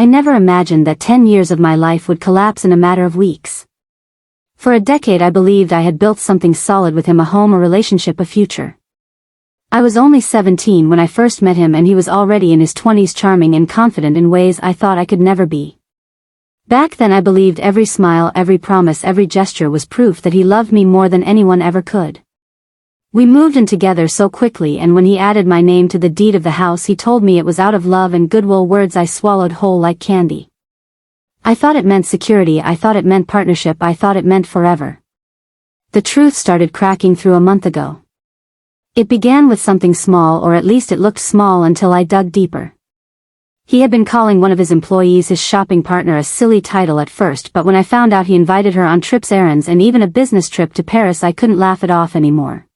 I never imagined that 10 years of my life would collapse in a matter of weeks. For a decade I believed I had built something solid with him, a home, a relationship, a future. I was only 17 when I first met him, and he was already in his 20s, charming and confident in ways I thought I could never be. Back then I believed every smile, every promise, every gesture was proof that he loved me more than anyone ever could. We moved in together so quickly, and when he added my name to the deed of the house he told me it was out of love and goodwill, words I swallowed whole like candy. I thought it meant security, I thought it meant partnership, I thought it meant forever. The truth started cracking through a month ago. It began with something small, or at least it looked small until I dug deeper. He had been calling one of his employees his shopping partner, a silly title at first, but when I found out he invited her on trips, errands, and even a business trip to Paris, I couldn't laugh it off anymore.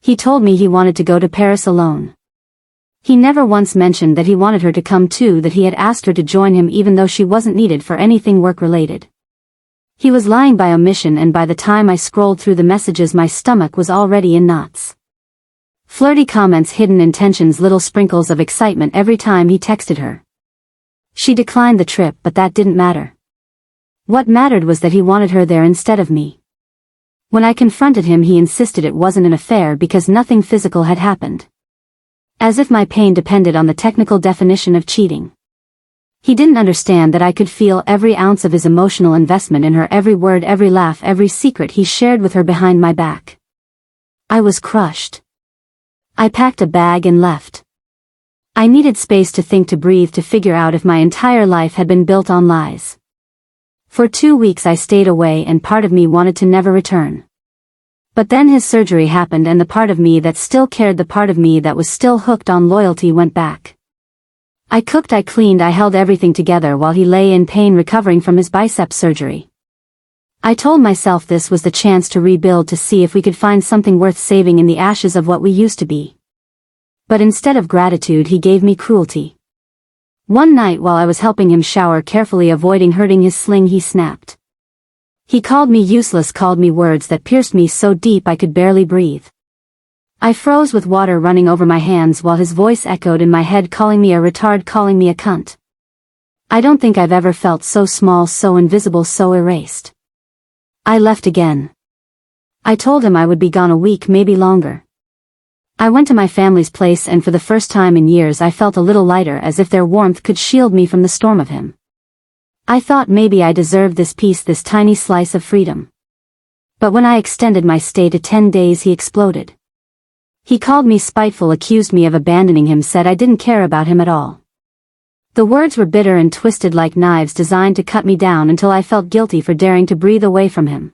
He told me he wanted to go to Paris alone. He never once mentioned that he wanted her to come too, that he had asked her to join him even though she wasn't needed for anything work-related. He was lying by omission, and by the time I scrolled through the messages my stomach was already in knots. Flirty comments, hidden intentions, little sprinkles of excitement every time he texted her. She declined the trip, but that didn't matter. What mattered was that he wanted her there instead of me. When I confronted him he insisted it wasn't an affair because nothing physical had happened. As if my pain depended on the technical definition of cheating. He didn't understand that I could feel every ounce of his emotional investment in her, every word, every laugh, every secret he shared with her behind my back. I was crushed. I packed a bag and left. I needed space to think, to breathe, to figure out if my entire life had been built on lies. For 2 weeks I stayed away, and part of me wanted to never return. But then his surgery happened, and the part of me that still cared, the part of me that was still hooked on loyalty, went back. I cooked, I cleaned, I held everything together while he lay in pain recovering from his biceps surgery. I told myself this was the chance to rebuild, to see if we could find something worth saving in the ashes of what we used to be. But instead of gratitude he gave me cruelty. One night while I was helping him shower, carefully avoiding hurting his sling, he snapped. He called me useless, called me words that pierced me so deep I could barely breathe. I froze with water running over my hands while his voice echoed in my head, calling me a retard, calling me a cunt. I don't think I've ever felt so small, so invisible, so erased. I left again. I told him I would be gone a week, maybe longer. I went to my family's place, and for the first time in years I felt a little lighter, as if their warmth could shield me from the storm of him. I thought maybe I deserved this peace, this tiny slice of freedom. But when I extended my stay to 10 days he exploded. He called me spiteful, accused me of abandoning him, said I didn't care about him at all. The words were bitter and twisted like knives, designed to cut me down until I felt guilty for daring to breathe away from him.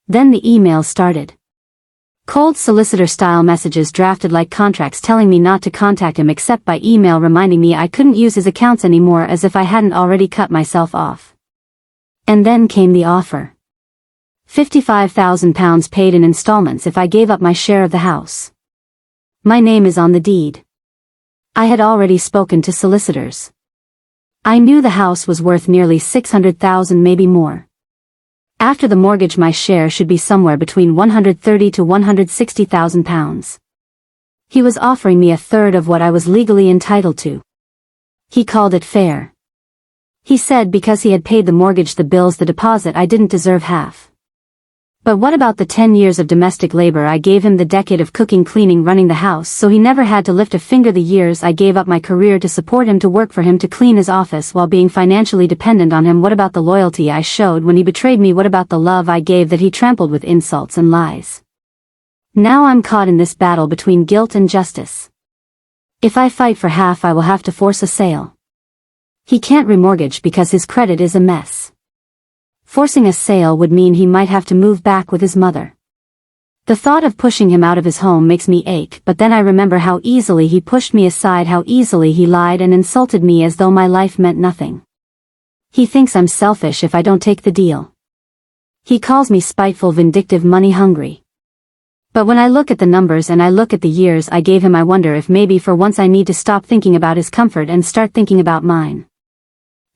Then the emails started. Cold solicitor-style messages drafted like contracts, telling me not to contact him except by email, reminding me I couldn't use his accounts anymore, as if I hadn't already cut myself off. And then came the offer. £55,000 paid in installments if I gave up my share of the house. My name is on the deed. I had already spoken to solicitors. I knew the house was worth nearly $600,000, maybe more. After the mortgage my share should be somewhere between £130,000 to £160,000. He was offering me a third of what I was legally entitled to. He called it fair. He said because he had paid the mortgage, the bills, the deposit, I didn't deserve half. But what about the 10 years of domestic labor I gave him, the decade of cooking, cleaning, running the house so he never had to lift a finger, the years I gave up my career to support him, to work for him, to clean his office while being financially dependent on him? What about the loyalty I showed when he betrayed me? What about the love I gave that he trampled with insults and lies? Now I'm caught in this battle between guilt and justice. If I fight for half I will have to force a sale. He can't remortgage because his credit is a mess. Forcing a sale would mean he might have to move back with his mother. The thought of pushing him out of his home makes me ache, but then I remember how easily he pushed me aside, how easily he lied and insulted me as though my life meant nothing. He thinks I'm selfish if I don't take the deal. He calls me spiteful, vindictive, money hungry. But when I look at the numbers and I look at the years I gave him, I wonder if maybe for once I need to stop thinking about his comfort and start thinking about mine.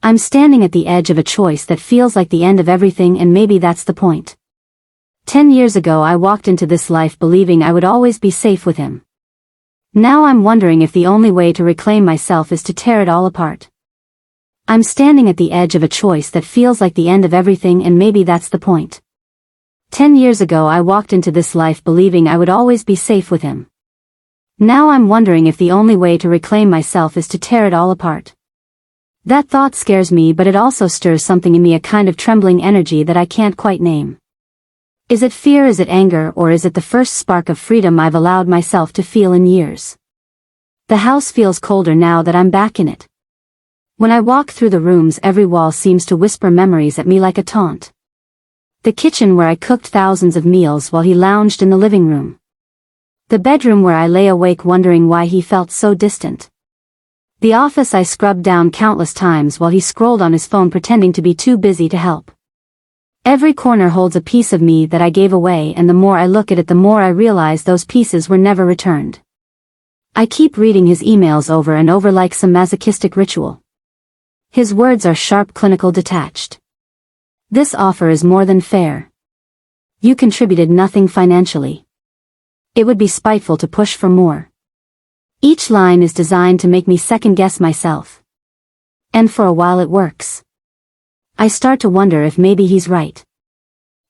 I'm standing at the edge of a choice that feels like the end of everything, and maybe that's the point. 10 years ago I walked into this life believing I would always be safe with him. Now I'm wondering if the only way to reclaim myself is to tear it all apart. I'm standing at the edge of a choice that feels like the end of everything, and maybe that's the point. 10 years ago I walked into this life believing I would always be safe with him. Now I'm wondering if the only way to reclaim myself is to tear it all apart. That thought scares me, but it also stirs something in me, a kind of trembling energy that I can't quite name. Is it fear, is it anger, or is it the first spark of freedom I've allowed myself to feel in years? The house feels colder now that I'm back in it. When I walk through the rooms, every wall seems to whisper memories at me like a taunt. The kitchen where I cooked thousands of meals while he lounged in the living room. The bedroom where I lay awake wondering why he felt so distant. The office I scrubbed down countless times while he scrolled on his phone pretending to be too busy to help. Every corner holds a piece of me that I gave away, and the more I look at it the more I realize those pieces were never returned. I keep reading his emails over and over like some masochistic ritual. His words are sharp, clinical, detached. This offer is more than fair. You contributed nothing financially. It would be spiteful to push for more. Each line is designed to make me second-guess myself. And for a while it works. I start to wonder if maybe he's right.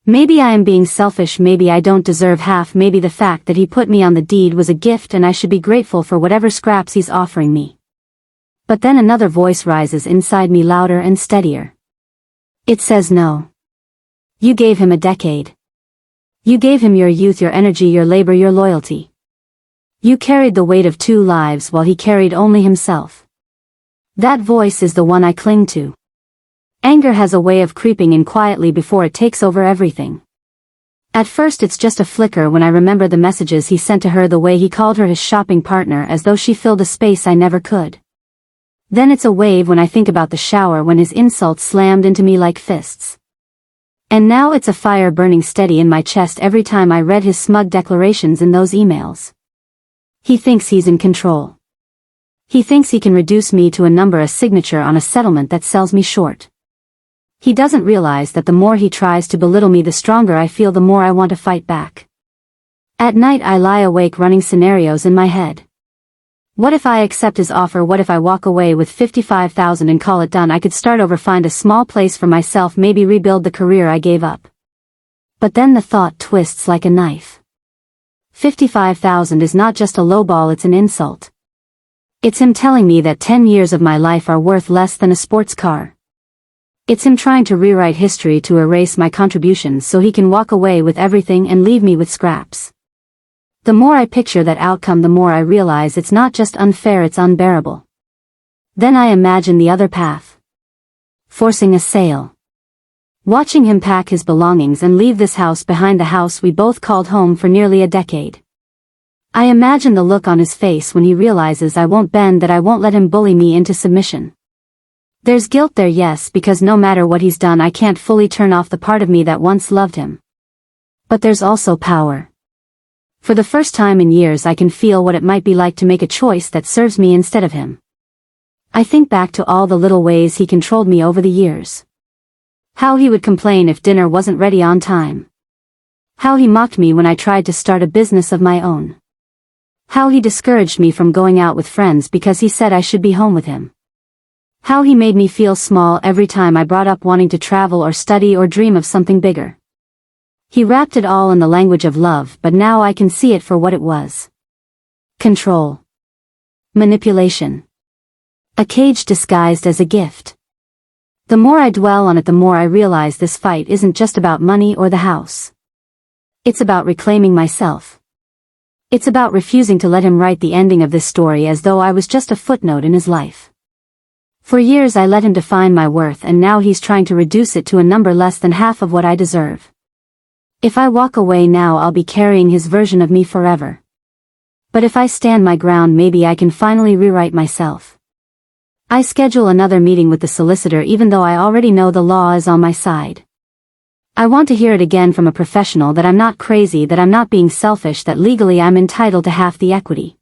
Maybe I am being selfish, maybe I don't deserve half, maybe the fact that he put me on the deed was a gift and I should be grateful for whatever scraps he's offering me. But then another voice rises inside me, louder and steadier. It says no. You gave him a decade. You gave him your youth, your energy, your labor, your loyalty. You carried the weight of 2 lives while he carried only himself. That voice is the one I cling to. Anger has a way of creeping in quietly before it takes over everything. At first it's just a flicker when I remember the messages he sent to her, the way he called her his shopping partner as though she filled a space I never could. Then it's a wave when I think about the shower when his insults slammed into me like fists. And now it's a fire burning steady in my chest every time I read his smug declarations in those emails. He thinks he's in control. He thinks he can reduce me to a number, a signature on a settlement that sells me short. He doesn't realize that the more he tries to belittle me, the stronger I feel, the more I want to fight back. At night I lie awake running scenarios in my head. What if I accept his offer? What if I walk away with $55,000 and call it done? I could start over, find a small place for myself, maybe rebuild the career I gave up. But then the thought twists like a knife. $55,000 is not just a lowball, it's an insult. It's him telling me that 10 years of my life are worth less than a sports car. It's him trying to rewrite history, to erase my contributions so he can walk away with everything and leave me with scraps. The more I picture that outcome, the more I realize it's not just unfair, it's unbearable. Then I imagine the other path. Forcing a sale. Watching him pack his belongings and leave this house behind, the house we both called home for nearly a decade. I imagine the look on his face when he realizes I won't bend, that I won't let him bully me into submission. There's guilt there, yes, because no matter what he's done I can't fully turn off the part of me that once loved him. But there's also power. For the first time in years I can feel what it might be like to make a choice that serves me instead of him. I think back to all the little ways he controlled me over the years. How he would complain if dinner wasn't ready on time. How he mocked me when I tried to start a business of my own. How he discouraged me from going out with friends because he said I should be home with him. How he made me feel small every time I brought up wanting to travel or study or dream of something bigger. He wrapped it all in the language of love, but now I can see it for what it was. Control. Manipulation. A cage disguised as a gift. The more I dwell on it, the more I realize this fight isn't just about money or the house. It's about reclaiming myself. It's about refusing to let him write the ending of this story as though I was just a footnote in his life. For years I let him define my worth, and now he's trying to reduce it to a number less than half of what I deserve. If I walk away now I'll be carrying his version of me forever. But if I stand my ground, maybe I can finally rewrite myself. I schedule another meeting with the solicitor even though I already know the law is on my side. I want to hear it again from a professional that I'm not crazy, that I'm not being selfish, that legally I'm entitled to half the equity.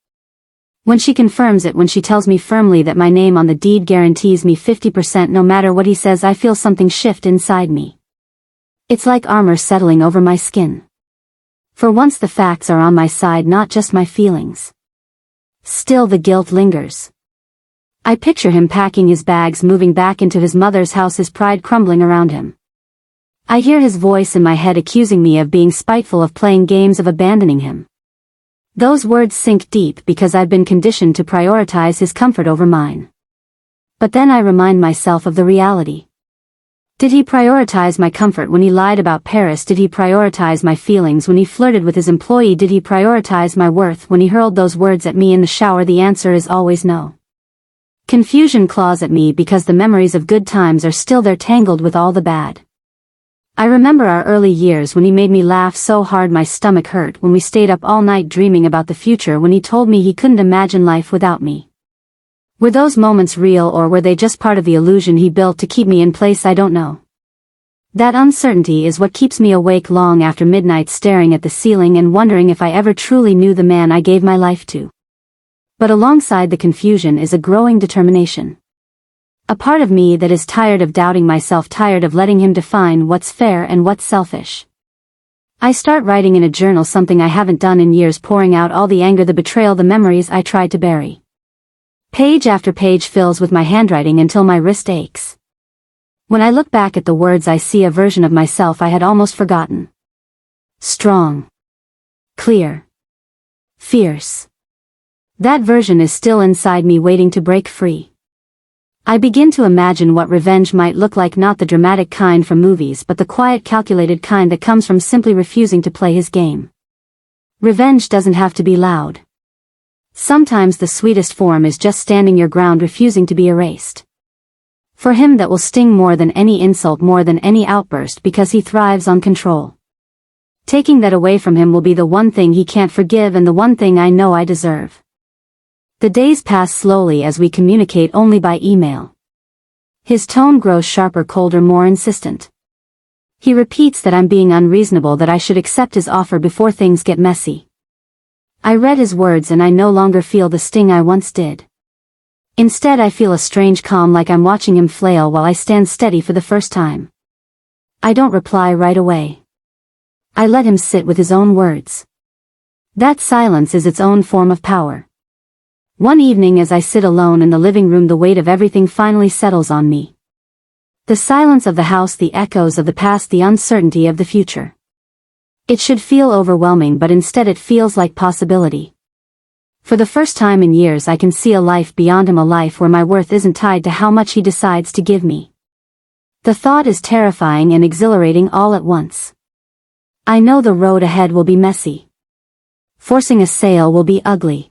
When she confirms it, when she tells me firmly that my name on the deed guarantees me 50% no matter what he says, I feel something shift inside me. It's like armor settling over my skin. For once the facts are on my side, not just my feelings. Still the guilt lingers. I picture him packing his bags, moving back into his mother's house, his pride crumbling around him. I hear his voice in my head accusing me of being spiteful, of playing games, of abandoning him. Those words sink deep because I've been conditioned to prioritize his comfort over mine. But then I remind myself of the reality. Did he prioritize my comfort when he lied about Paris? Did he prioritize my feelings when he flirted with his employee? Did he prioritize my worth when he hurled those words at me in the shower? The answer is always no. Confusion claws at me because the memories of good times are still there, tangled with all the bad. I remember our early years when he made me laugh so hard my stomach hurt, when we stayed up all night dreaming about the future, when he told me he couldn't imagine life without me. Were those moments real, or were they just part of the illusion he built to keep me in place? I don't know. That uncertainty is what keeps me awake long after midnight, staring at the ceiling and wondering if I ever truly knew the man I gave my life to. But alongside the confusion is a growing determination. A part of me that is tired of doubting myself, tired of letting him define what's fair and what's selfish. I start writing in a journal, something I haven't done in years, pouring out all the anger, the betrayal, the memories I tried to bury. Page after page fills with my handwriting until my wrist aches. When I look back at the words, I see a version of myself I had almost forgotten. Strong. Clear. Fierce. That version is still inside me, waiting to break free. I begin to imagine what revenge might look like, not the dramatic kind from movies, but the quiet, calculated kind that comes from simply refusing to play his game. Revenge doesn't have to be loud. Sometimes the sweetest form is just standing your ground, refusing to be erased. For him, that will sting more than any insult, more than any outburst, because he thrives on control. Taking that away from him will be the one thing he can't forgive, and the one thing I know I deserve. The days pass slowly as we communicate only by email. His tone grows sharper, colder, more insistent. He repeats that I'm being unreasonable, that I should accept his offer before things get messy. I read his words and I no longer feel the sting I once did. Instead, I feel a strange calm, like I'm watching him flail while I stand steady for the first time. I don't reply right away. I let him sit with his own words. That silence is its own form of power. One evening, as I sit alone in the living room, the weight of everything finally settles on me. The silence of the house, the echoes of the past, the uncertainty of the future. It should feel overwhelming, but instead it feels like possibility. For the first time in years, I can see a life beyond him, a life where my worth isn't tied to how much he decides to give me. The thought is terrifying and exhilarating all at once. I know the road ahead will be messy. Forcing a sale will be ugly.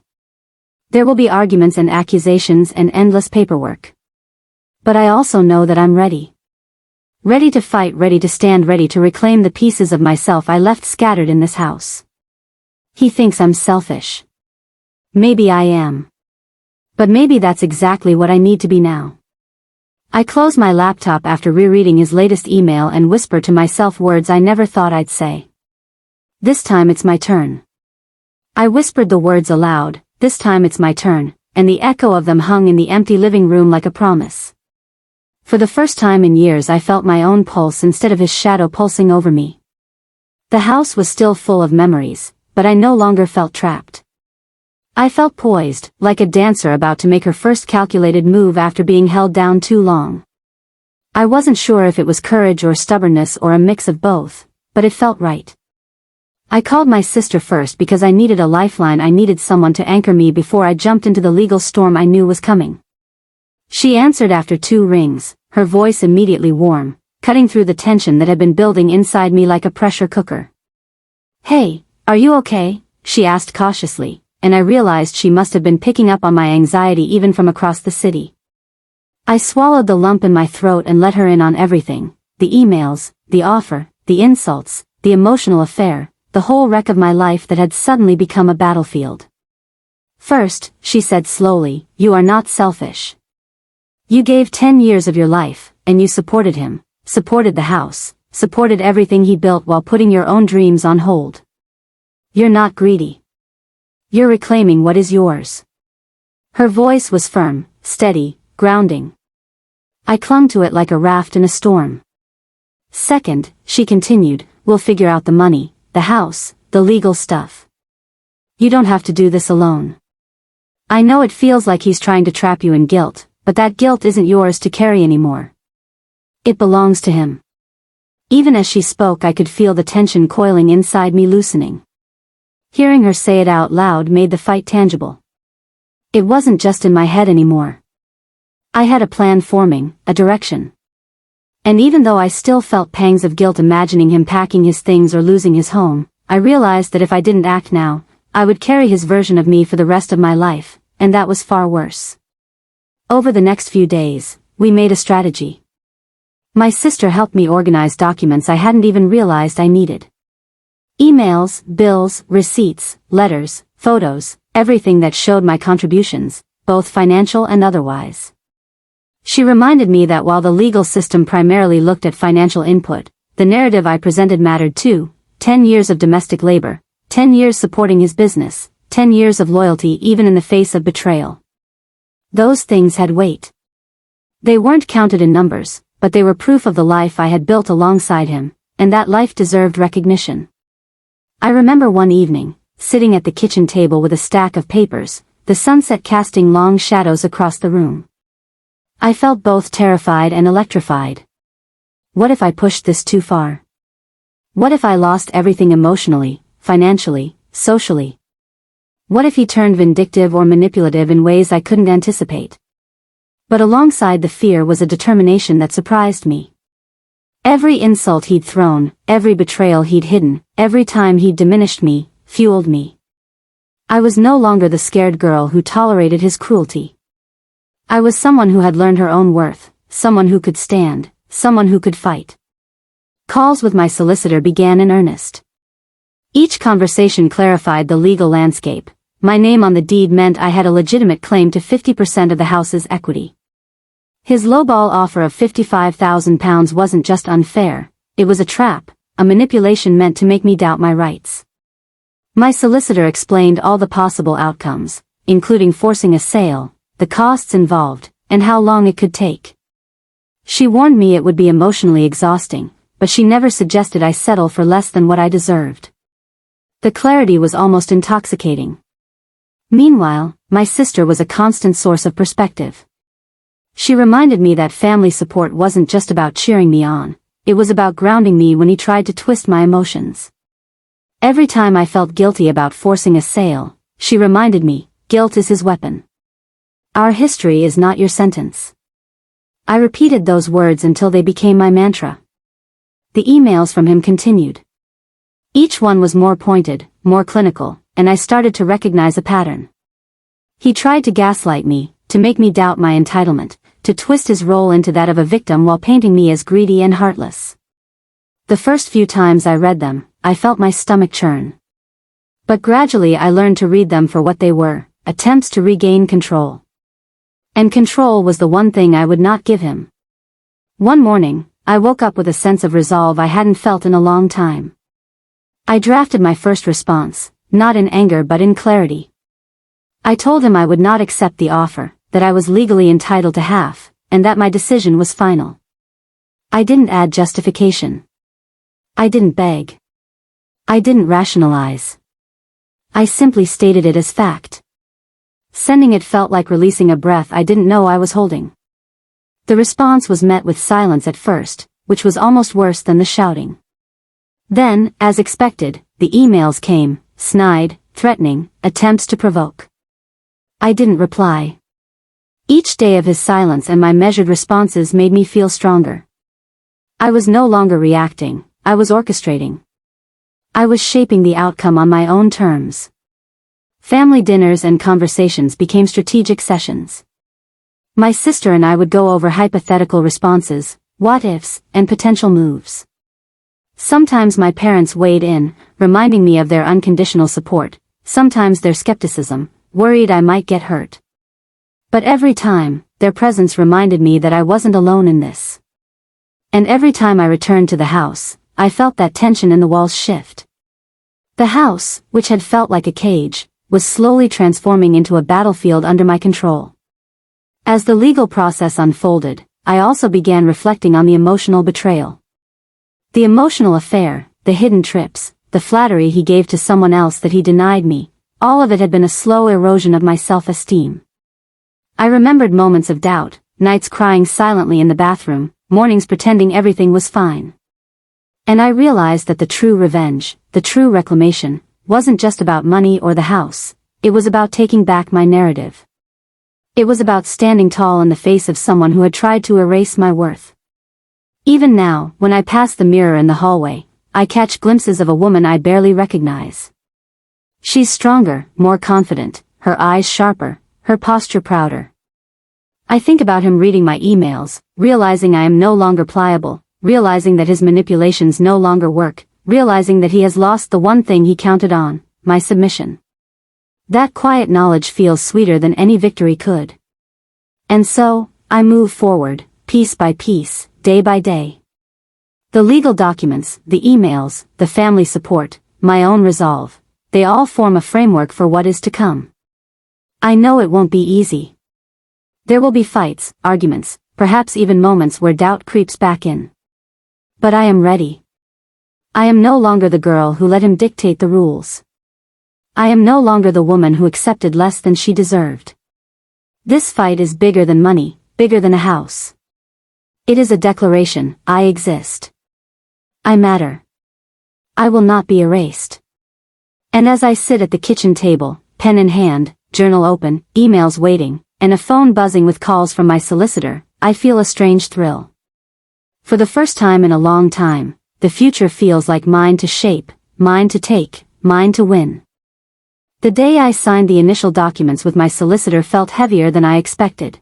There will be arguments and accusations and endless paperwork. But I also know that I'm ready. Ready to fight, ready to stand, ready to reclaim the pieces of myself I left scattered in this house. He thinks I'm selfish. Maybe I am. But maybe that's exactly what I need to be now. I close my laptop after rereading his latest email and whisper to myself words I never thought I'd say. This time it's my turn. I whispered the words aloud. This time it's my turn, and the echo of them hung in the empty living room like a promise. For the first time in years, I felt my own pulse instead of his shadow pulsing over me. The house was still full of memories, but I no longer felt trapped. I felt poised, like a dancer about to make her first calculated move after being held down too long. I wasn't sure if it was courage or stubbornness or a mix of both, but it felt right. I called my sister first because I needed a lifeline. I needed someone to anchor me before I jumped into the legal storm I knew was coming. She answered after 2 rings, her voice immediately warm, cutting through the tension that had been building inside me like a pressure cooker. "Hey, are you okay?" she asked cautiously, and I realized she must have been picking up on my anxiety even from across the city. I swallowed the lump in my throat and let her in on everything: the emails, the offer, the insults, the emotional affair, the whole wreck of my life that had suddenly become a battlefield. "First," she said slowly, "you are not selfish. You gave 10 years of your life, and you supported him, supported the house, supported everything he built while putting your own dreams on hold. You're not greedy. You're reclaiming what is yours." Her voice was firm, steady, grounding. I clung to it like a raft in a storm. "Second," she continued, "we'll figure out the money, the house, the legal stuff. You don't have to do this alone. I know it feels like he's trying to trap you in guilt, but that guilt isn't yours to carry anymore. It belongs to him." Even as she spoke, I could feel the tension coiling inside me loosening. Hearing her say it out loud made the fight tangible. It wasn't just in my head anymore. I had a plan forming, a direction. And even though I still felt pangs of guilt imagining him packing his things or losing his home, I realized that if I didn't act now, I would carry his version of me for the rest of my life, and that was far worse. Over the next few days, we made a strategy. My sister helped me organize documents I hadn't even realized I needed. Emails, bills, receipts, letters, photos, everything that showed my contributions, both financial and otherwise. She reminded me that while the legal system primarily looked at financial input, the narrative I presented mattered too. 10 years of domestic labor, 10 years supporting his business, 10 years of loyalty even in the face of betrayal. Those things had weight. They weren't counted in numbers, but they were proof of the life I had built alongside him, and that life deserved recognition. I remember one evening, sitting at the kitchen table with a stack of papers, the sunset casting long shadows across the room. I felt both terrified and electrified. What if I pushed this too far? What if I lost everything emotionally, financially, socially? What if he turned vindictive or manipulative in ways I couldn't anticipate? But alongside the fear was a determination that surprised me. Every insult he'd thrown, every betrayal he'd hidden, every time he'd diminished me, fueled me. I was no longer the scared girl who tolerated his cruelty. I was someone who had learned her own worth, someone who could stand, someone who could fight. Calls with my solicitor began in earnest. Each conversation clarified the legal landscape. My name on the deed meant I had a legitimate claim to 50% of the house's equity. His lowball offer of £55,000 wasn't just unfair, it was a trap, a manipulation meant to make me doubt my rights. My solicitor explained all the possible outcomes, including forcing a sale, the costs involved, and how long it could take. She warned me it would be emotionally exhausting, but she never suggested I settle for less than what I deserved. The clarity was almost intoxicating. Meanwhile, my sister was a constant source of perspective. She reminded me that family support wasn't just about cheering me on, it was about grounding me when he tried to twist my emotions. Every time I felt guilty about forcing a sale, she reminded me, guilt is his weapon. Our history is not your sentence. I repeated those words until they became my mantra. The emails from him continued. Each one was more pointed, more clinical, and I started to recognize a pattern. He tried to gaslight me, to make me doubt my entitlement, to twist his role into that of a victim while painting me as greedy and heartless. The first few times I read them, I felt my stomach churn. But gradually I learned to read them for what they were, attempts to regain control. And control was the one thing I would not give him. One morning, I woke up with a sense of resolve I hadn't felt in a long time. I drafted my first response, not in anger but in clarity. I told him I would not accept the offer, that I was legally entitled to half, and that my decision was final. I didn't add justification. I didn't beg. I didn't rationalize. I simply stated it as fact. Sending it felt like releasing a breath I didn't know I was holding. The response was met with silence at first, which was almost worse than the shouting. Then, as expected, the emails came, snide, threatening, attempts to provoke. I didn't reply. Each day of his silence and my measured responses made me feel stronger. I was no longer reacting, I was orchestrating. I was shaping the outcome on my own terms. Family dinners and conversations became strategic sessions. My sister and I would go over hypothetical responses, what-ifs, and potential moves. Sometimes my parents weighed in, reminding me of their unconditional support, sometimes their skepticism, worried I might get hurt. But every time, their presence reminded me that I wasn't alone in this. And every time I returned to the house, I felt that tension in the walls shift. The house, which had felt like a cage, was slowly transforming into a battlefield under my control. As the legal process unfolded, I also began reflecting on the emotional betrayal. The emotional affair, the hidden trips, the flattery he gave to someone else that he denied me, all of it had been a slow erosion of my self-esteem. I remembered moments of doubt, nights crying silently in the bathroom, mornings pretending everything was fine. And I realized that the true revenge, the true reclamation, wasn't just about money or the house. It was about taking back my narrative. It was about standing tall in the face of someone who had tried to erase my worth. Even now, when I pass the mirror in the hallway, I catch glimpses of a woman I barely recognize. She's stronger, more confident, her eyes sharper, her posture prouder. I think about him reading my emails, realizing I am no longer pliable, realizing that his manipulations no longer work, realizing that he has lost the one thing he counted on, my submission. That quiet knowledge feels sweeter than any victory could. And so, I move forward, piece by piece, day by day. The legal documents, the emails, the family support, my own resolve, they all form a framework for what is to come. I know it won't be easy. There will be fights, arguments, perhaps even moments where doubt creeps back in. But I am ready. I am no longer the girl who let him dictate the rules. I am no longer the woman who accepted less than she deserved. This fight is bigger than money, bigger than a house. It is a declaration: I exist. I matter. I will not be erased. And as I sit at the kitchen table, pen in hand, journal open, emails waiting, and a phone buzzing with calls from my solicitor, I feel a strange thrill. For the first time in a long time, the future feels like mine to shape, mine to take, mine to win. The day I signed the initial documents with my solicitor felt heavier than I expected.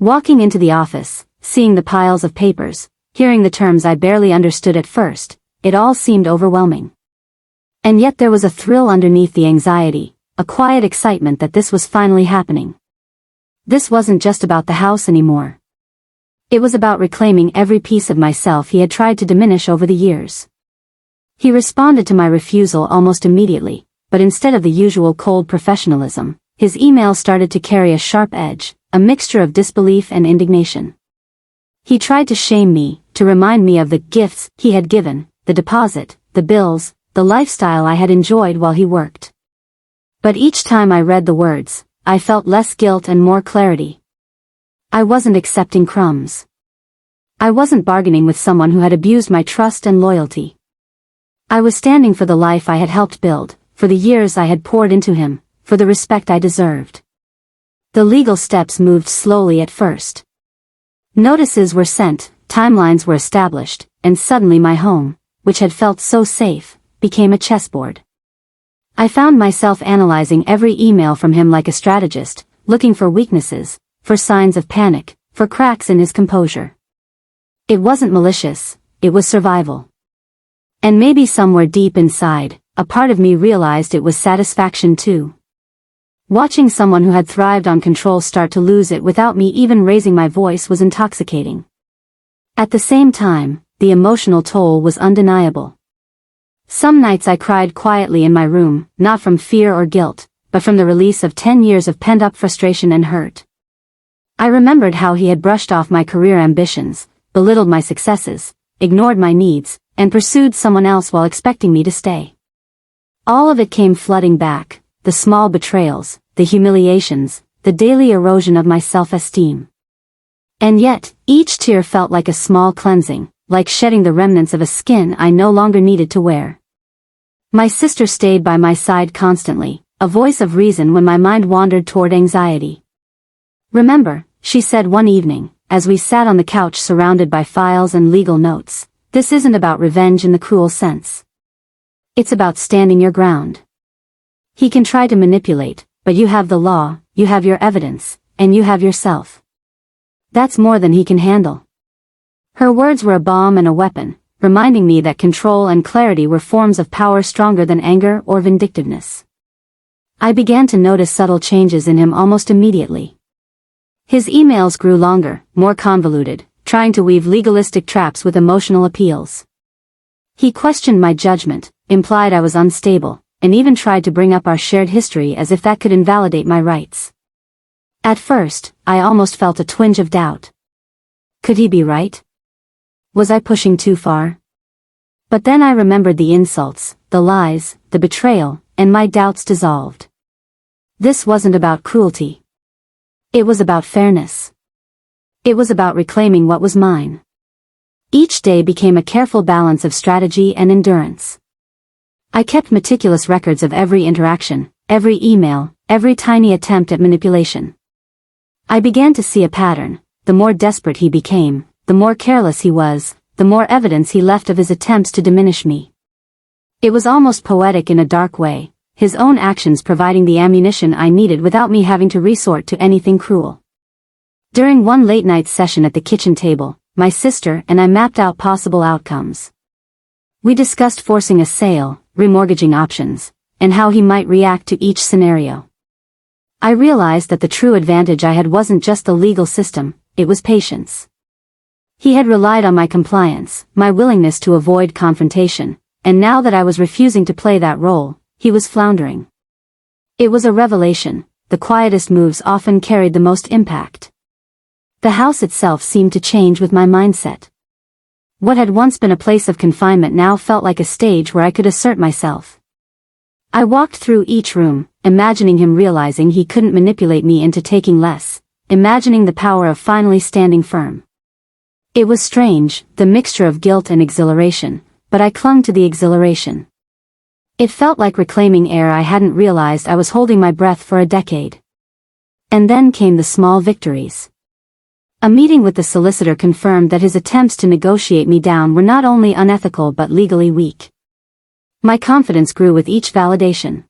Walking into the office, seeing the piles of papers, hearing the terms I barely understood at first, it all seemed overwhelming. And yet there was a thrill underneath the anxiety, a quiet excitement that this was finally happening. This wasn't just about the house anymore. It was about reclaiming every piece of myself he had tried to diminish over the years. He responded to my refusal almost immediately, but instead of the usual cold professionalism, his email started to carry a sharp edge, a mixture of disbelief and indignation. He tried to shame me, to remind me of the gifts he had given, the deposit, the bills, the lifestyle I had enjoyed while he worked. But each time I read the words, I felt less guilt and more clarity. I wasn't accepting crumbs. I wasn't bargaining with someone who had abused my trust and loyalty. I was standing for the life I had helped build, for the years I had poured into him, for the respect I deserved. The legal steps moved slowly at first. Notices were sent, timelines were established, and suddenly my home, which had felt so safe, became a chessboard. I found myself analyzing every email from him like a strategist, looking for weaknesses, for signs of panic, for cracks in his composure. It wasn't malicious, it was survival. And maybe somewhere deep inside, a part of me realized it was satisfaction too. Watching someone who had thrived on control start to lose it without me even raising my voice was intoxicating. At the same time, the emotional toll was undeniable. Some nights I cried quietly in my room, not from fear or guilt, but from the release of 10 years of pent-up frustration and hurt. I remembered how he had brushed off my career ambitions, belittled my successes, ignored my needs, and pursued someone else while expecting me to stay. All of it came flooding back, the small betrayals, the humiliations, the daily erosion of my self-esteem. And yet, each tear felt like a small cleansing, like shedding the remnants of a skin I no longer needed to wear. My sister stayed by my side constantly, a voice of reason when my mind wandered toward anxiety. "Remember," she said one evening, as we sat on the couch surrounded by files and legal notes, "this isn't about revenge in the cruel sense. It's about standing your ground. He can try to manipulate, but you have the law, you have your evidence, and you have yourself. That's more than he can handle." Her words were a balm and a weapon, reminding me that control and clarity were forms of power stronger than anger or vindictiveness. I began to notice subtle changes in him almost immediately. His emails grew longer, more convoluted, trying to weave legalistic traps with emotional appeals. He questioned my judgment, implied I was unstable, and even tried to bring up our shared history as if that could invalidate my rights. At first, I almost felt a twinge of doubt. Could he be right? Was I pushing too far? But then I remembered the insults, the lies, the betrayal, and my doubts dissolved. This wasn't about cruelty. It was about fairness. It was about reclaiming what was mine. Each day became a careful balance of strategy and endurance. I kept meticulous records of every interaction, every email, every tiny attempt at manipulation. I began to see a pattern. The more desperate he became, the more careless he was, the more evidence he left of his attempts to diminish me. It was almost poetic in a dark way, his own actions providing the ammunition I needed without me having to resort to anything cruel. During one late-night session at the kitchen table, my sister and I mapped out possible outcomes. We discussed forcing a sale, remortgaging options, and how he might react to each scenario. I realized that the true advantage I had wasn't just the legal system, it was patience. He had relied on my compliance, my willingness to avoid confrontation, and now that I was refusing to play that role, he was floundering. It was a revelation. The quietest moves often carried the most impact. The house itself seemed to change with my mindset. What had once been a place of confinement now felt like a stage where I could assert myself. I walked through each room, imagining him realizing he couldn't manipulate me into taking less, imagining the power of finally standing firm. It was strange, the mixture of guilt and exhilaration, but I clung to the exhilaration. It felt like reclaiming air I hadn't realized I was holding my breath for a decade. And then came the small victories. A meeting with the solicitor confirmed that his attempts to negotiate me down were not only unethical but legally weak. My confidence grew with each validation.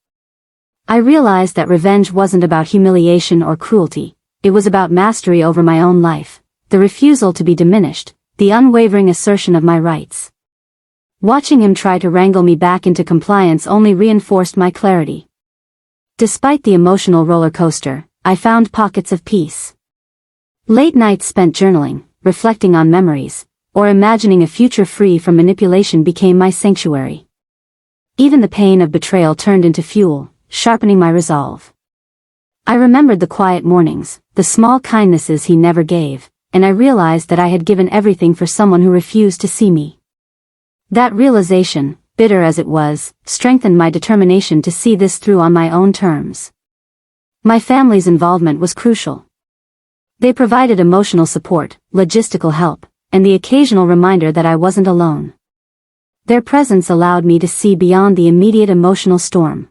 I realized that revenge wasn't about humiliation or cruelty, it was about mastery over my own life, the refusal to be diminished, the unwavering assertion of my rights. Watching him try to wrangle me back into compliance only reinforced my clarity. Despite the emotional roller coaster, I found pockets of peace. Late nights spent journaling, reflecting on memories, or imagining a future free from manipulation became my sanctuary. Even the pain of betrayal turned into fuel, sharpening my resolve. I remembered the quiet mornings, the small kindnesses he never gave, and I realized that I had given everything for someone who refused to see me. That realization, bitter as it was, strengthened my determination to see this through on my own terms. My family's involvement was crucial. They provided emotional support, logistical help, and the occasional reminder that I wasn't alone. Their presence allowed me to see beyond the immediate emotional storm.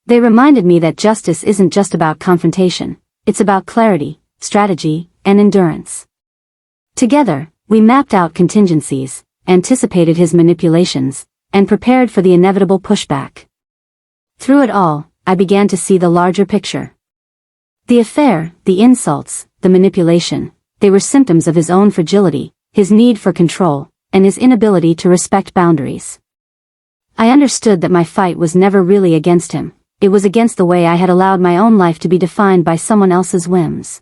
They reminded me that justice isn't just about confrontation, it's about clarity, strategy, and endurance. Together, we mapped out contingencies, anticipated his manipulations, and prepared for the inevitable pushback. Through it all, I began to see the larger picture. The affair, the insults, the manipulation, they were symptoms of his own fragility, his need for control, and his inability to respect boundaries. I understood that my fight was never really against him, it was against the way I had allowed my own life to be defined by someone else's whims.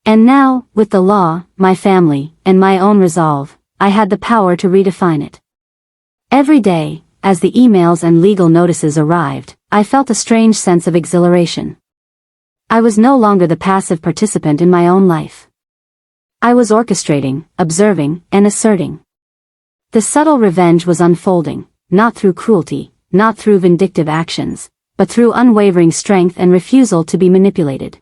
And now, with the law, my family, and my own resolve, I had the power to redefine it. Every day, as the emails and legal notices arrived, I felt a strange sense of exhilaration. I was no longer the passive participant in my own life. I was orchestrating, observing, and asserting. The subtle revenge was unfolding, not through cruelty, not through vindictive actions, but through unwavering strength and refusal to be manipulated.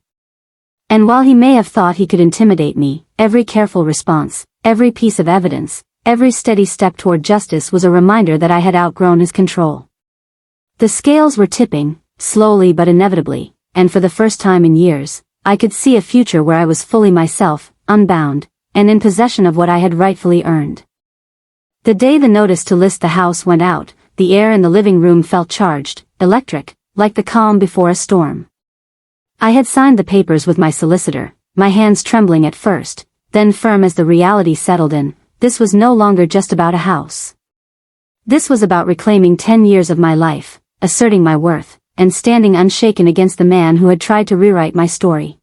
And while he may have thought he could intimidate me, every careful response, every piece of evidence, every steady step toward justice was a reminder that I had outgrown his control. The scales were tipping, slowly but inevitably, and for the first time in years, I could see a future where I was fully myself, unbound, and in possession of what I had rightfully earned. The day the notice to list the house went out, the air in the living room felt charged, electric, like the calm before a storm. I had signed the papers with my solicitor, my hands trembling at first, then firm as the reality settled in. This was no longer just about a house. This was about reclaiming 10 years of my life, asserting my worth, and standing unshaken against the man who had tried to rewrite my story.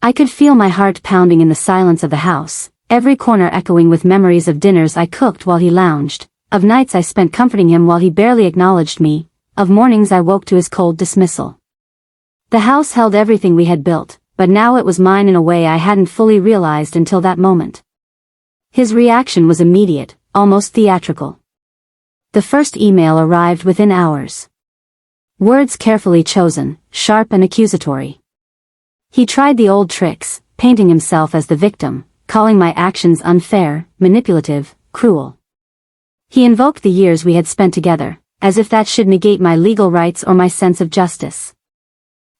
I could feel my heart pounding in the silence of the house, every corner echoing with memories of dinners I cooked while he lounged, of nights I spent comforting him while he barely acknowledged me, of mornings I woke to his cold dismissal. The house held everything we had built, but now it was mine in a way I hadn't fully realized until that moment. His reaction was immediate, almost theatrical. The first email arrived within hours. Words carefully chosen, sharp and accusatory. He tried the old tricks, painting himself as the victim, calling my actions unfair, manipulative, cruel. He invoked the years we had spent together, as if that should negate my legal rights or my sense of justice.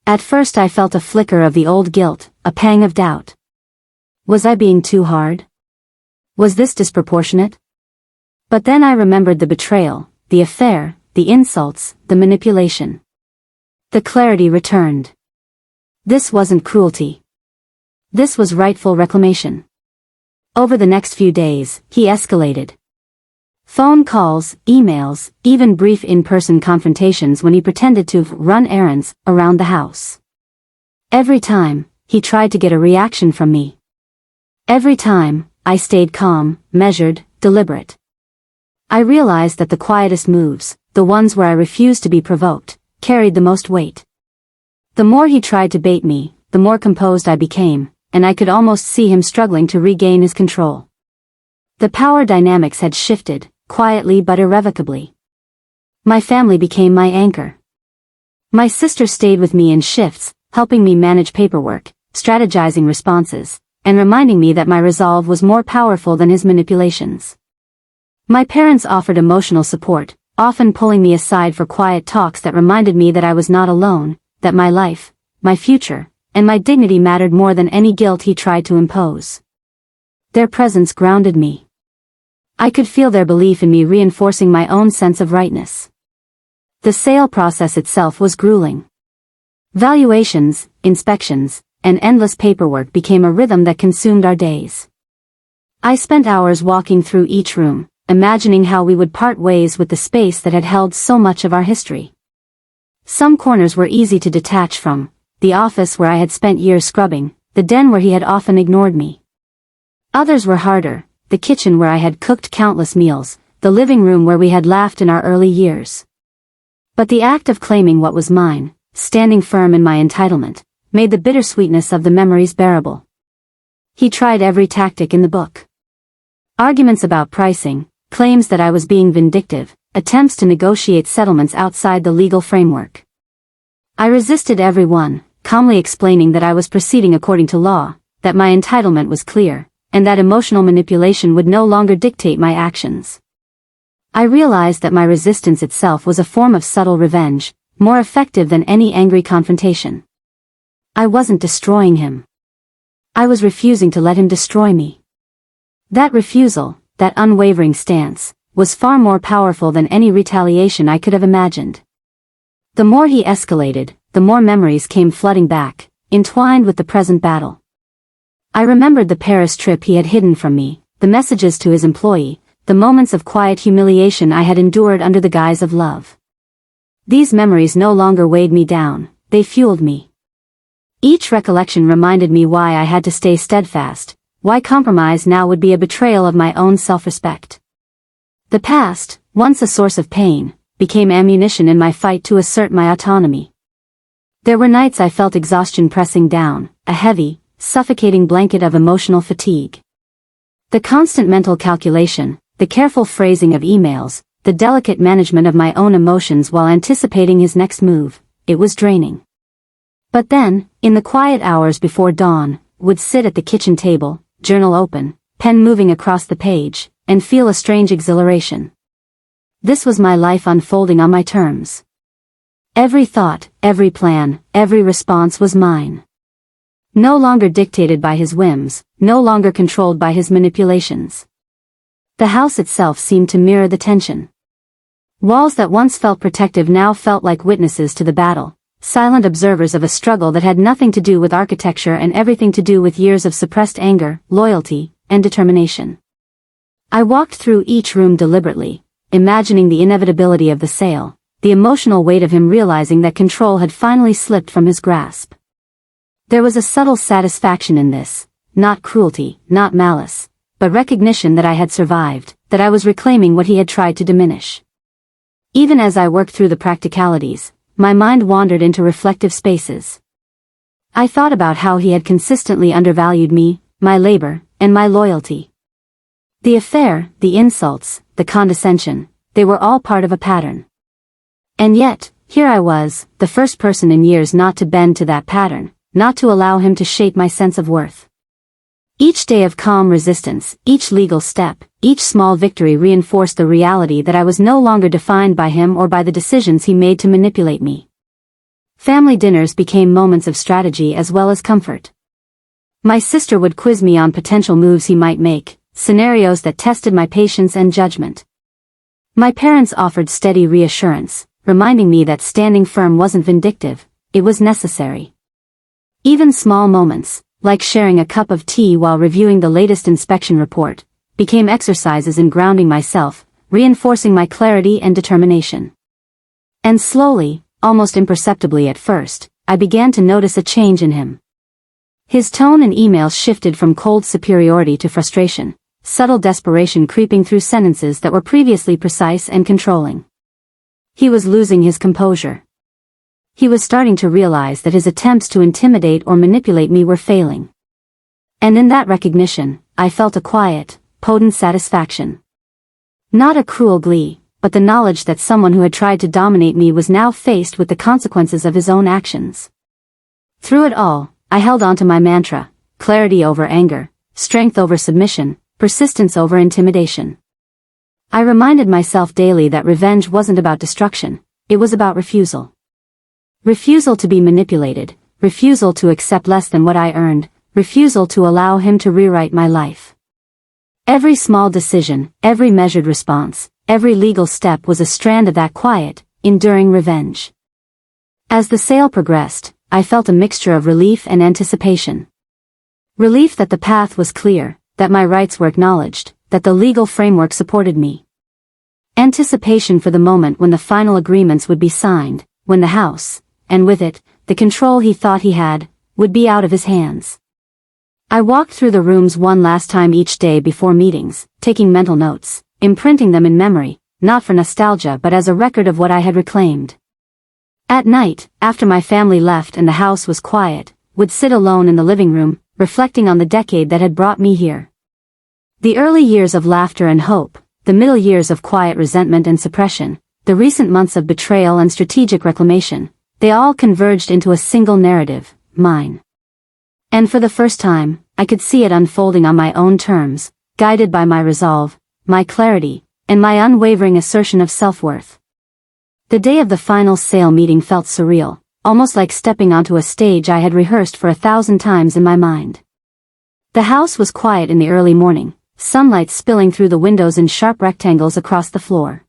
At first I felt a flicker of the old guilt, a pang of doubt. Was I being too hard? Was this disproportionate? But then I remembered the betrayal, the affair, the insults, the manipulation. The clarity returned. This wasn't cruelty. This was rightful reclamation. Over the next few days, he escalated. Phone calls, emails, even brief in-person confrontations when he pretended to run errands around the house. Every time, he tried to get a reaction from me. Every time, I stayed calm, measured, deliberate. I realized that the quietest moves, the ones where I refused to be provoked, carried the most weight. The more he tried to bait me, the more composed I became, and I could almost see him struggling to regain his control. The power dynamics had shifted, quietly but irrevocably. My family became my anchor. My sister stayed with me in shifts, helping me manage paperwork, strategizing responses, and reminding me that my resolve was more powerful than his manipulations. My parents offered emotional support, often pulling me aside for quiet talks that reminded me that I was not alone, that my life, my future, and my dignity mattered more than any guilt he tried to impose. Their presence grounded me. I could feel their belief in me reinforcing my own sense of rightness. The sale process itself was grueling. Valuations, inspections, and endless paperwork became a rhythm that consumed our days. I spent hours walking through each room, imagining how we would part ways with the space that had held so much of our history. Some corners were easy to detach from, the office where I had spent years scrubbing, the den where he had often ignored me. Others were harder, the kitchen where I had cooked countless meals, the living room where we had laughed in our early years. But the act of claiming what was mine, standing firm in my entitlement, made the bittersweetness of the memories bearable. He tried every tactic in the book. Arguments about pricing, claims that I was being vindictive, attempts to negotiate settlements outside the legal framework. I resisted every one, calmly explaining that I was proceeding according to law, that my entitlement was clear, and that emotional manipulation would no longer dictate my actions. I realized that my resistance itself was a form of subtle revenge, more effective than any angry confrontation. I wasn't destroying him. I was refusing to let him destroy me. That refusal, that unwavering stance, was far more powerful than any retaliation I could have imagined. The more he escalated, the more memories came flooding back, entwined with the present battle. I remembered the Paris trip he had hidden from me, the messages to his employee, the moments of quiet humiliation I had endured under the guise of love. These memories no longer weighed me down, they fueled me. Each recollection reminded me why I had to stay steadfast, why compromise now would be a betrayal of my own self-respect. The past, once a source of pain, became ammunition in my fight to assert my autonomy. There were nights I felt exhaustion pressing down, a heavy, suffocating blanket of emotional fatigue. The constant mental calculation, the careful phrasing of emails, the delicate management of my own emotions while anticipating his next move, it was draining. But then, in the quiet hours before dawn, would sit at the kitchen table, journal open, pen moving across the page, and feel a strange exhilaration. This was my life unfolding on my terms. Every thought, every plan, every response was mine. No longer dictated by his whims, no longer controlled by his manipulations. The house itself seemed to mirror the tension. Walls that once felt protective now felt like witnesses to the battle, silent observers of a struggle that had nothing to do with architecture and everything to do with years of suppressed anger, loyalty, and determination. I walked through each room deliberately, imagining the inevitability of the sale, the emotional weight of him realizing that control had finally slipped from his grasp. There was a subtle satisfaction in this, not cruelty, not malice, but recognition that I had survived, that I was reclaiming what he had tried to diminish. Even as I worked through the practicalities, my mind wandered into reflective spaces. I thought about how he had consistently undervalued me, my labor, and my loyalty. The affair, the insults, the condescension, they were all part of a pattern. And yet, here I was, the first person in years not to bend to that pattern, not to allow him to shape my sense of worth. Each day of calm resistance, each legal step, each small victory reinforced the reality that I was no longer defined by him or by the decisions he made to manipulate me. Family dinners became moments of strategy as well as comfort. My sister would quiz me on potential moves he might make, scenarios that tested my patience and judgment. My parents offered steady reassurance, reminding me that standing firm wasn't vindictive, it was necessary. Even small moments, like sharing a cup of tea while reviewing the latest inspection report, became exercises in grounding myself, reinforcing my clarity and determination. And slowly, almost imperceptibly at first, I began to notice a change in him. His tone in emails shifted from cold superiority to frustration, subtle desperation creeping through sentences that were previously precise and controlling. He was losing his composure. He was starting to realize that his attempts to intimidate or manipulate me were failing. And in that recognition, I felt a quiet, potent satisfaction. Not a cruel glee, but the knowledge that someone who had tried to dominate me was now faced with the consequences of his own actions. Through it all, I held on to my mantra: clarity over anger, strength over submission, persistence over intimidation. I reminded myself daily that revenge wasn't about destruction, it was about refusal. Refusal to be manipulated, refusal to accept less than what I earned, refusal to allow him to rewrite my life. Every small decision, every measured response, every legal step was a strand of that quiet, enduring revenge. As the sale progressed, I felt a mixture of relief and anticipation. Relief that the path was clear, that my rights were acknowledged, that the legal framework supported me. Anticipation for the moment when the final agreements would be signed, when the house, and with it, the control he thought he had, would be out of his hands. I walked through the rooms one last time each day before meetings, taking mental notes, imprinting them in memory, not for nostalgia but as a record of what I had reclaimed. At night, after my family left and the house was quiet, would sit alone in the living room, reflecting on the decade that had brought me here. The early years of laughter and hope, the middle years of quiet resentment and suppression, the recent months of betrayal and strategic reclamation, they all converged into a single narrative, mine. And for the first time, I could see it unfolding on my own terms, guided by my resolve, my clarity, and my unwavering assertion of self-worth. The day of the final sale meeting felt surreal, almost like stepping onto a stage I had rehearsed for 1,000 times in my mind. The house was quiet in the early morning, sunlight spilling through the windows in sharp rectangles across the floor.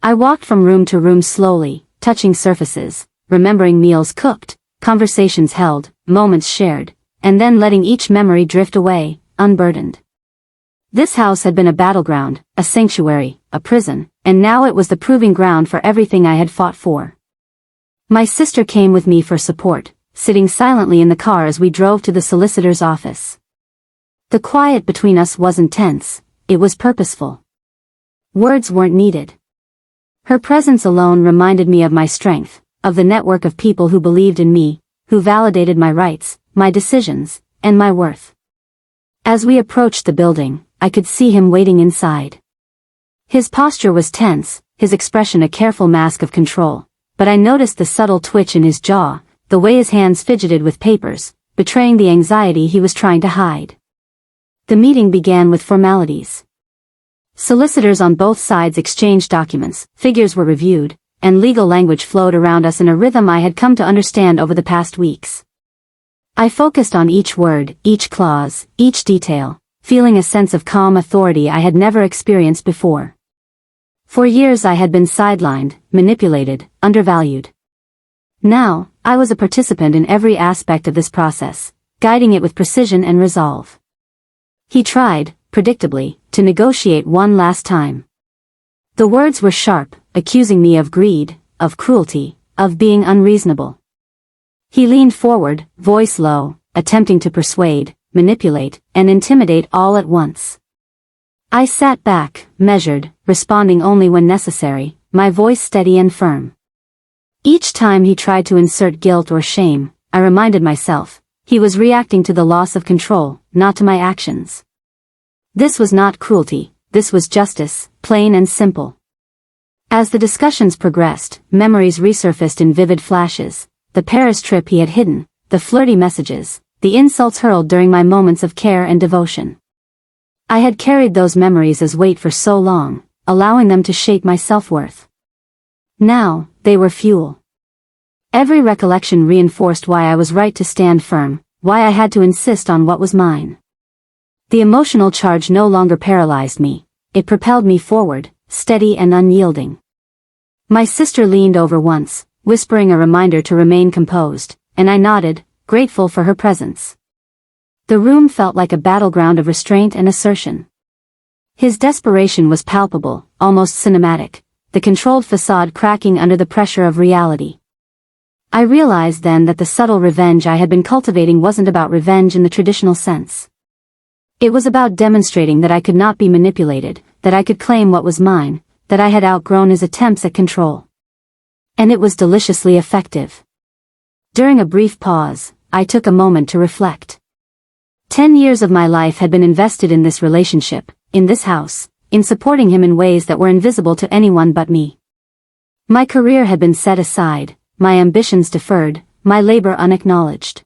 I walked from room to room slowly, touching surfaces, remembering meals cooked, conversations held, moments shared, and then letting each memory drift away, unburdened. This house had been a battleground, a sanctuary, a prison, and now it was the proving ground for everything I had fought for. My sister came with me for support, sitting silently in the car as we drove to the solicitor's office. The quiet between us wasn't tense, it was purposeful. Words weren't needed. Her presence alone reminded me of my strength, of the network of people who believed in me, who validated my rights, my decisions, and my worth. As we approached the building, I could see him waiting inside. His posture was tense, his expression a careful mask of control, but I noticed the subtle twitch in his jaw, the way his hands fidgeted with papers, betraying the anxiety he was trying to hide. The meeting began with formalities. Solicitors on both sides exchanged documents, figures were reviewed, and legal language flowed around us in a rhythm I had come to understand over the past weeks. I focused on each word, each clause, each detail, feeling a sense of calm authority I had never experienced before. For years I had been sidelined, manipulated, undervalued. Now, I was a participant in every aspect of this process, guiding it with precision and resolve. He tried, predictably, to negotiate one last time. The words were sharp, accusing me of greed, of cruelty, of being unreasonable. He leaned forward, voice low, attempting to persuade, manipulate, and intimidate all at once. I sat back, measured, responding only when necessary, my voice steady and firm. Each time he tried to insert guilt or shame, I reminded myself, he was reacting to the loss of control, not to my actions. This was not cruelty, this was justice, plain and simple. As the discussions progressed, memories resurfaced in vivid flashes: the Paris trip he had hidden, the flirty messages, the insults hurled during my moments of care and devotion. I had carried those memories as weight for so long, allowing them to shape my self-worth. Now, they were fuel. Every recollection reinforced why I was right to stand firm, why I had to insist on what was mine. The emotional charge no longer paralyzed me, it propelled me forward, steady and unyielding. My sister leaned over once, whispering a reminder to remain composed, and I nodded, grateful for her presence. The room felt like a battleground of restraint and assertion. His desperation was palpable, almost cinematic, the controlled facade cracking under the pressure of reality. I realized then that the subtle revenge I had been cultivating wasn't about revenge in the traditional sense. It was about demonstrating that I could not be manipulated, that I could claim what was mine, that I had outgrown his attempts at control. And it was deliciously effective. During a brief pause, I took a moment to reflect. 10 years of my life had been invested in this relationship, in this house, in supporting him in ways that were invisible to anyone but me. My career had been set aside, my ambitions deferred, my labor unacknowledged.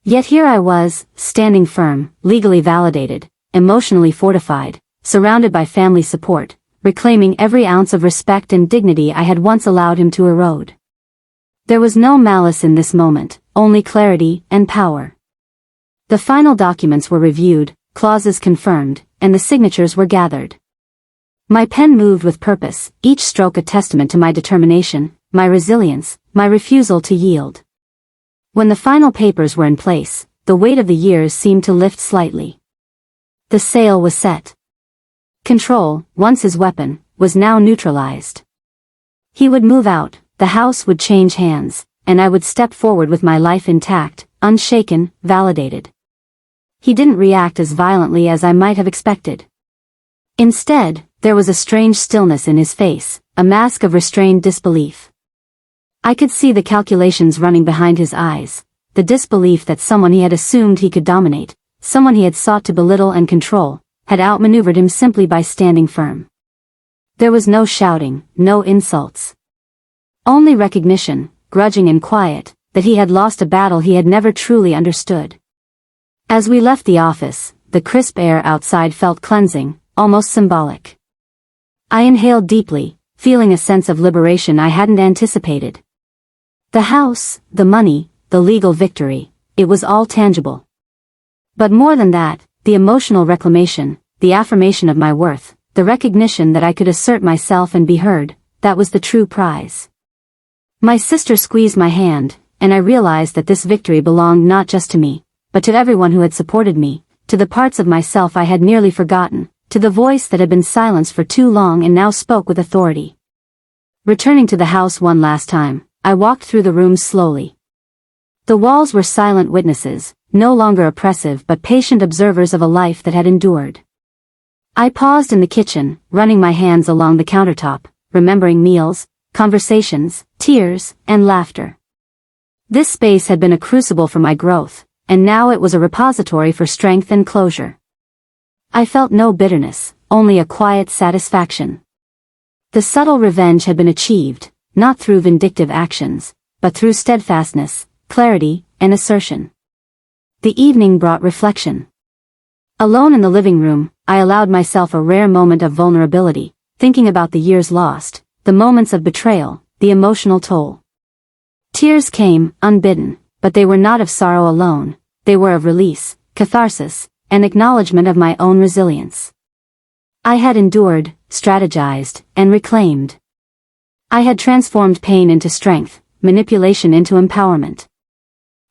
Yet here I was, standing firm, legally validated, emotionally fortified, surrounded by family support, reclaiming every ounce of respect and dignity I had once allowed him to erode. There was no malice in this moment, only clarity and power. The final documents were reviewed, clauses confirmed, and the signatures were gathered. My pen moved with purpose, each stroke a testament to my determination, my resilience, my refusal to yield. When the final papers were in place, the weight of the years seemed to lift slightly. The sail was set. Control, once his weapon, was now neutralized. He would move out, the house would change hands, and I would step forward with my life intact, unshaken, validated. He didn't react as violently as I might have expected. Instead, there was a strange stillness in his face, a mask of restrained disbelief. I could see the calculations running behind his eyes, the disbelief that someone he had assumed he could dominate, someone he had sought to belittle and control, had outmaneuvered him simply by standing firm. There was no shouting, no insults. Only recognition, grudging and quiet, that he had lost a battle he had never truly understood. As we left the office, the crisp air outside felt cleansing, almost symbolic. I inhaled deeply, feeling a sense of liberation I hadn't anticipated. The house, the money, the legal victory, it was all tangible. But more than that, the emotional reclamation, the affirmation of my worth, the recognition that I could assert myself and be heard, that was the true prize. My sister squeezed my hand, and I realized that this victory belonged not just to me, but to everyone who had supported me, to the parts of myself I had nearly forgotten, to the voice that had been silenced for too long and now spoke with authority. Returning to the house one last time, I walked through the rooms slowly. The walls were silent witnesses, no longer oppressive but patient observers of a life that had endured. I paused in the kitchen, running my hands along the countertop, remembering meals, conversations, tears, and laughter. This space had been a crucible for my growth, and now it was a repository for strength and closure. I felt no bitterness, only a quiet satisfaction. The subtle revenge had been achieved, not through vindictive actions, but through steadfastness, clarity, and assertion. The evening brought reflection. Alone in the living room, I allowed myself a rare moment of vulnerability, thinking about the years lost, the moments of betrayal, the emotional toll. Tears came, unbidden, but they were not of sorrow alone, they were of release, catharsis, and acknowledgement of my own resilience. I had endured, strategized, and reclaimed. I had transformed pain into strength, manipulation into empowerment.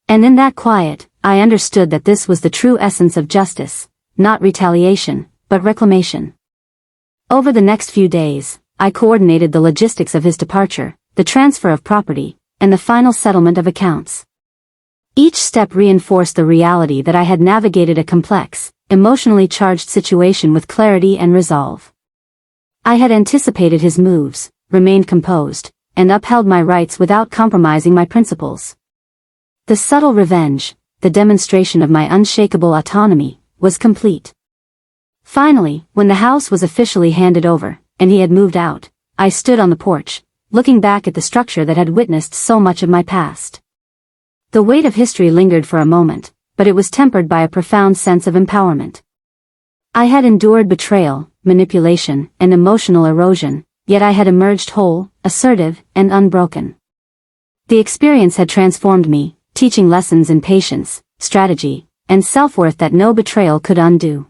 And in that quiet, I understood that this was the true essence of justice, not retaliation, but reclamation. Over the next few days, I coordinated the logistics of his departure, the transfer of property, and the final settlement of accounts. Each step reinforced the reality that I had navigated a complex, emotionally charged situation with clarity and resolve. I had anticipated his moves, remained composed, and upheld my rights without compromising my principles. The subtle revenge, the demonstration of my unshakable autonomy, was complete. Finally, when the house was officially handed over, and he had moved out, I stood on the porch, looking back at the structure that had witnessed so much of my past. The weight of history lingered for a moment, but it was tempered by a profound sense of empowerment. I had endured betrayal, manipulation, and emotional erosion, yet I had emerged whole, assertive, and unbroken. The experience had transformed me, teaching lessons in patience, strategy, and self-worth that no betrayal could undo.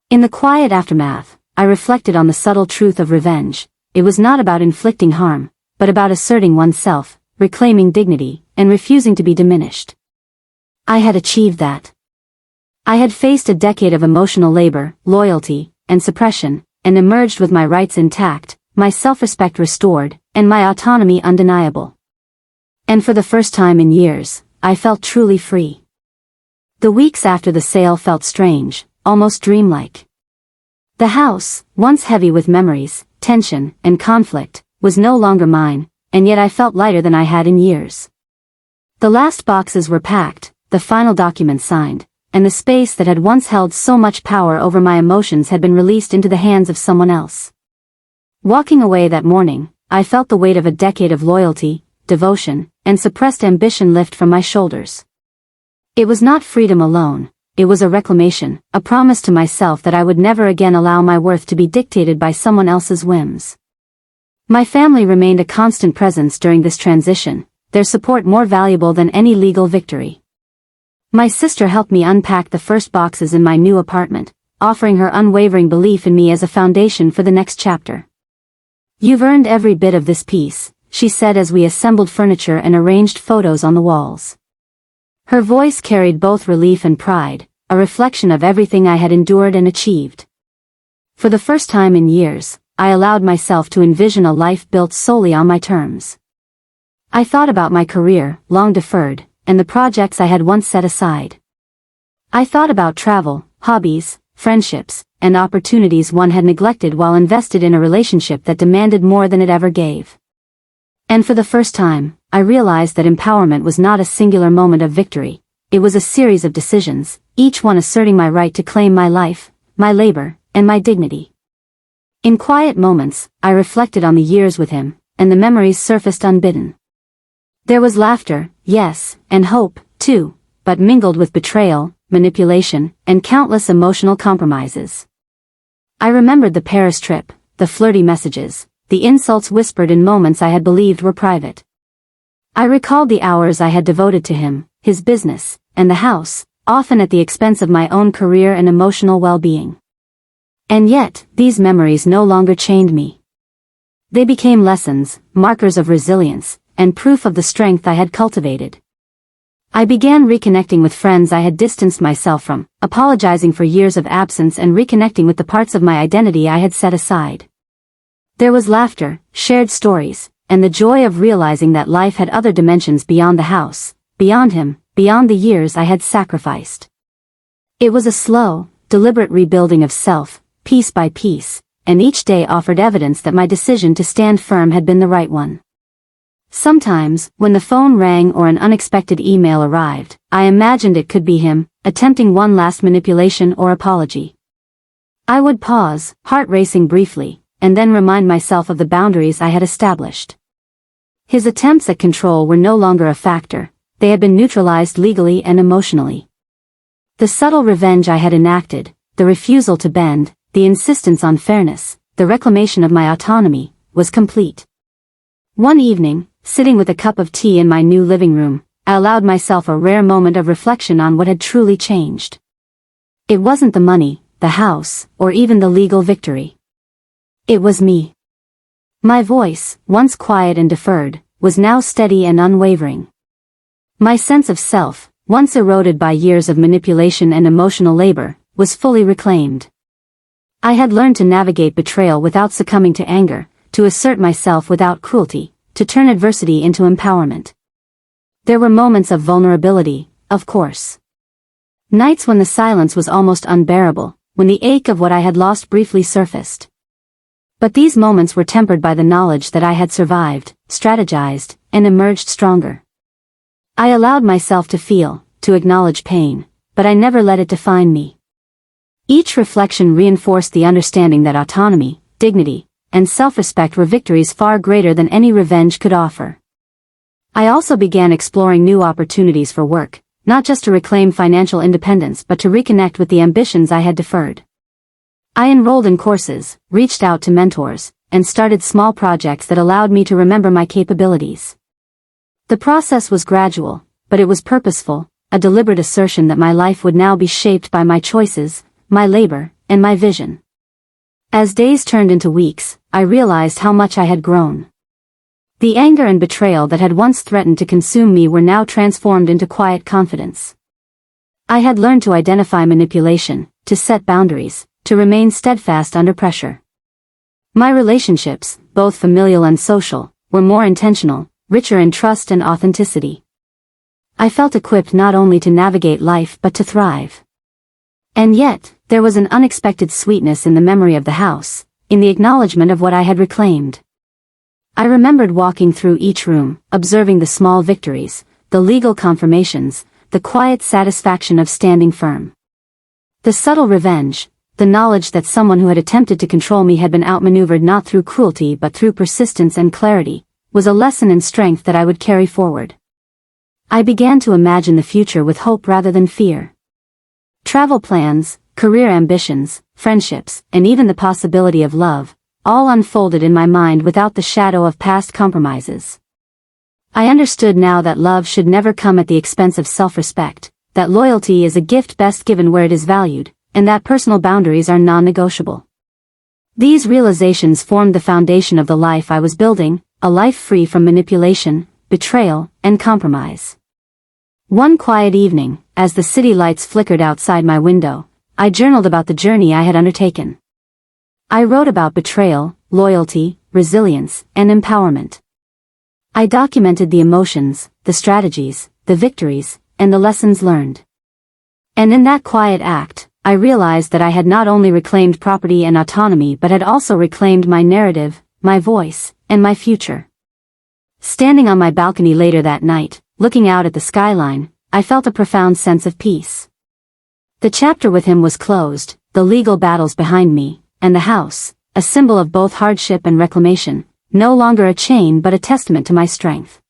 In the quiet aftermath, I reflected on the subtle truth of revenge. It was not about inflicting harm, but about asserting oneself, reclaiming dignity, and refusing to be diminished. I had achieved that. I had faced a decade of emotional labor, loyalty, and suppression, and emerged with my rights intact, my self-respect restored, and my autonomy undeniable. And for the first time in years, I felt truly free. The weeks after the sale felt strange, almost dreamlike. The house, once heavy with memories, tension, and conflict, was no longer mine, and yet I felt lighter than I had in years. The last boxes were packed, the final documents signed, and the space that had once held so much power over my emotions had been released into the hands of someone else. Walking away that morning, I felt the weight of a decade of loyalty, devotion, and suppressed ambition lift from my shoulders. It was not freedom alone, it was a reclamation, a promise to myself that I would never again allow my worth to be dictated by someone else's whims. My family remained a constant presence during this transition, their support more valuable than any legal victory. My sister helped me unpack the first boxes in my new apartment, offering her unwavering belief in me as a foundation for the next chapter. "You've earned every bit of this piece," she said as we assembled furniture and arranged photos on the walls. Her voice carried both relief and pride, a reflection of everything I had endured and achieved. For the first time in years, I allowed myself to envision a life built solely on my terms. I thought about my career, long deferred, and the projects I had once set aside. I thought about travel, hobbies, friendships, and opportunities one had neglected while invested in a relationship that demanded more than it ever gave. And for the first time, I realized that empowerment was not a singular moment of victory. It was a series of decisions, each one asserting my right to claim my life, my labor, and my dignity. In quiet moments, I reflected on the years with him, and the memories surfaced unbidden. There was laughter, yes, and hope, too, but mingled with betrayal, manipulation, and countless emotional compromises. I remembered the Paris trip, the flirty messages, the insults whispered in moments I had believed were private. I recalled the hours I had devoted to him, his business, and the house, often at the expense of my own career and emotional well-being. And yet, these memories no longer chained me. They became lessons, markers of resilience, and proof of the strength I had cultivated. I began reconnecting with friends I had distanced myself from, apologizing for years of absence and reconnecting with the parts of my identity I had set aside. There was laughter, shared stories, and the joy of realizing that life had other dimensions beyond the house, beyond him, beyond the years I had sacrificed. It was a slow, deliberate rebuilding of self, piece by piece, and each day offered evidence that my decision to stand firm had been the right one. Sometimes, when the phone rang or an unexpected email arrived, I imagined it could be him, attempting one last manipulation or apology. I would pause, heart racing briefly, and then remind myself of the boundaries I had established. His attempts at control were no longer a factor, they had been neutralized legally and emotionally. The subtle revenge I had enacted, the refusal to bend, the insistence on fairness, the reclamation of my autonomy, was complete. One evening, sitting with a cup of tea in my new living room, I allowed myself a rare moment of reflection on what had truly changed. It wasn't the money, the house, or even the legal victory. It was me. My voice, once quiet and deferred, was now steady and unwavering. My sense of self, once eroded by years of manipulation and emotional labor, was fully reclaimed. I had learned to navigate betrayal without succumbing to anger, to assert myself without cruelty, to turn adversity into empowerment. There were moments of vulnerability, of course. Nights when the silence was almost unbearable, when the ache of what I had lost briefly surfaced. But these moments were tempered by the knowledge that I had survived, strategized, and emerged stronger. I allowed myself to feel, to acknowledge pain, but I never let it define me. Each reflection reinforced the understanding that autonomy, dignity, and self-respect were victories far greater than any revenge could offer. I also began exploring new opportunities for work, not just to reclaim financial independence but to reconnect with the ambitions I had deferred. I enrolled in courses, reached out to mentors, and started small projects that allowed me to remember my capabilities. The process was gradual, but it was purposeful, a deliberate assertion that my life would now be shaped by my choices, my labor, and my vision. As days turned into weeks, I realized how much I had grown. The anger and betrayal that had once threatened to consume me were now transformed into quiet confidence. I had learned to identify manipulation, to set boundaries, to remain steadfast under pressure. My relationships, both familial and social, were more intentional, richer in trust and authenticity. I felt equipped not only to navigate life but to thrive. And yet, there was an unexpected sweetness in the memory of the house, in the acknowledgement of what I had reclaimed. I remembered walking through each room, observing the small victories, the legal confirmations, the quiet satisfaction of standing firm. The subtle revenge, the knowledge that someone who had attempted to control me had been outmaneuvered not through cruelty but through persistence and clarity, was a lesson in strength that I would carry forward. I began to imagine the future with hope rather than fear. Travel plans, career ambitions, friendships, and even the possibility of love, all unfolded in my mind without the shadow of past compromises. I understood now that love should never come at the expense of self-respect, that loyalty is a gift best given where it is valued, and that personal boundaries are non-negotiable. These realizations formed the foundation of the life I was building, a life free from manipulation, betrayal, and compromise. One quiet evening, as the city lights flickered outside my window, I journaled about the journey I had undertaken. I wrote about betrayal, loyalty, resilience, and empowerment. I documented the emotions, the strategies, the victories, and the lessons learned. And in that quiet act, I realized that I had not only reclaimed property and autonomy but had also reclaimed my narrative, my voice, and my future. Standing on my balcony later that night, looking out at the skyline, I felt a profound sense of peace. The chapter with him was closed, the legal battles behind me, and the house, a symbol of both hardship and reclamation, no longer a chain but a testament to my strength.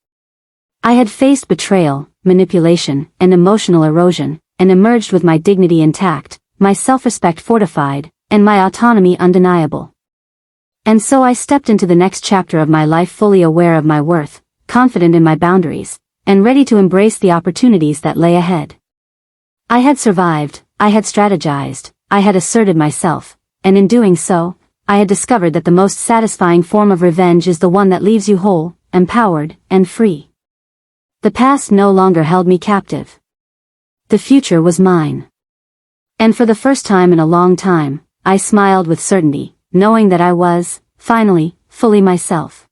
I had faced betrayal, manipulation, and emotional erosion, and emerged with my dignity intact, my self-respect fortified, and my autonomy undeniable. And so I stepped into the next chapter of my life fully aware of my worth, confident in my boundaries, and ready to embrace the opportunities that lay ahead. I had survived, I had strategized, I had asserted myself, and in doing so, I had discovered that the most satisfying form of revenge is the one that leaves you whole, empowered, and free. The past no longer held me captive. The future was mine. And for the first time in a long time, I smiled with certainty, knowing that I was, finally, fully myself.